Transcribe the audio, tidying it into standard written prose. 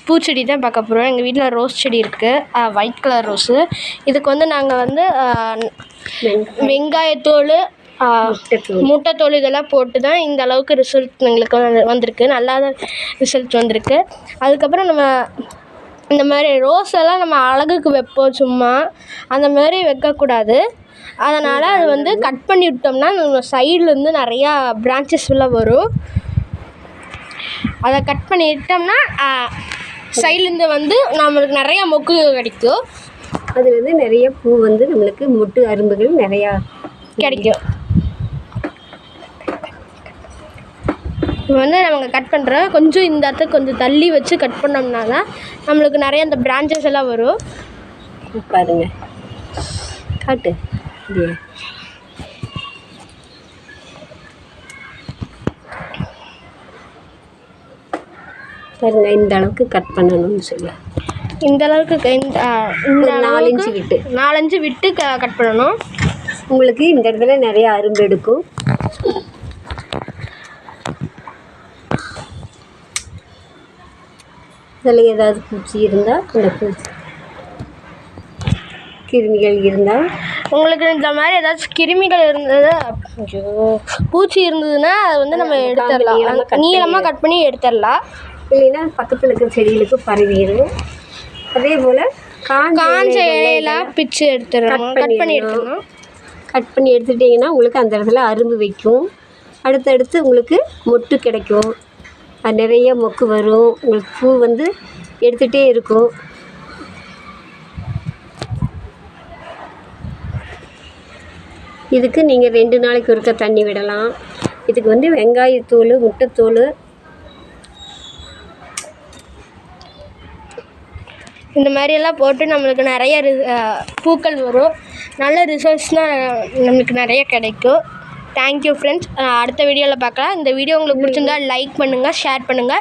பூச்செடி தான் பார்க்க போகிறோம். எங்கள் வீட்டில் ரோஸ் செடி இருக்குது, ஒயிட் கலர் ரோஸு. இதுக்கு வந்து நாங்கள் வந்து வெங்காயத்தோல், முட்டைத்தோல் இதெல்லாம் போட்டு தான் இந்த அளவுக்கு ரிசல்ட் எங்களுக்கு வந்திருக்கு. நல்லா தான் ரிசல்ட் வந்திருக்கு. அதுக்கப்புறம் நம்ம இந்த மாதிரி ரோஸ் எல்லாம் நம்ம அழகுக்கு வைப்போம், சும்மா அந்த மாதிரி வைக்கக்கூடாது. அதனால் அது வந்து கட் பண்ணி விட்டோம்னா நம்ம சைட்லேருந்து நிறையா பிரான்ச்சஸ் எல்லாம் வரும். அதை கட் பண்ணி விட்டோம்னா சைட்லேருந்து வந்து நம்மளுக்கு நிறையா மொக்கு கிடைக்கும். அது வந்து நிறைய பூ வந்து நம்மளுக்கு மொட்டு அரும்புகள் நிறையா கிடைக்கும். வந்து நம்ம கட் பண்ணுறோம், கொஞ்சம் இந்த இடத்துக்கு கொஞ்சம் தள்ளி வச்சு கட் பண்ணோம்னா தான் நம்மளுக்கு நிறைய அந்த பிரான்ச்சஸ் எல்லாம் வரும். பாருங்க, காட்டு பாருங்க. இந்த அளவுக்கு கட் பண்ணணும்னு சொல்லி இந்த அளவுக்கு இந்த 4 இன்ச்சு விட்டு 4 இன்ச்சு விட்டு கட் பண்ணணும். உங்களுக்கு இந்த இடத்துல நிறைய அரும்பு எடுக்கும். இதில் ஏதாவது பூச்சி இருந்தால், இந்த பூச்சி கிருமிகள் இருந்தால், உங்களுக்கு இந்த மாதிரி ஏதாச்சும் கிருமிகள் இருந்தது, பூச்சி இருந்ததுன்னா அது வந்து நம்ம எடுத்துடலாம். நீளமாக கட் பண்ணி எடுத்துடலாம். இல்லைன்னா பக்கத்தில் இருக்கிற செடிகளுக்கு பரவிடும். அதே போல் காஞ்ச இலையெல்லாம் பிச்சு எடுத்துடணும், கட் பண்ணி எடுத்துடணும். கட் பண்ணி எடுத்துட்டிங்கன்னா உங்களுக்கு அந்த இடத்துல அரும்பு வைக்கும். அடுத்தடுத்து உங்களுக்கு மொட்டு கிடைக்கும், அது நிறைய மொக்கு வரும். உங்களுக்கு பூ வந்து எடுத்துகிட்டே இருக்கும். இதுக்கு நீங்கள் 2 நாளைக்கு ஒருக்க தண்ணி விடலாம். இதுக்கு வந்து வெங்காயத்தோல், முட்டைத்தோல், இந்த மாதிரியெல்லாம் போட்டு நம்மளுக்கு நிறைய பூக்கள் வரும். நல்ல ரிசல்ட்ஸ்னால் நம்மளுக்கு நிறைய கிடைக்கும். Thank you friends. அடுத்த வீடியோவில் பார்க்கலாம். இந்த வீடியோ உங்களுக்கு பிடிச்சிருந்தா லைக் பண்ணுங்கள், ஷேர் பண்ணுங்கள்.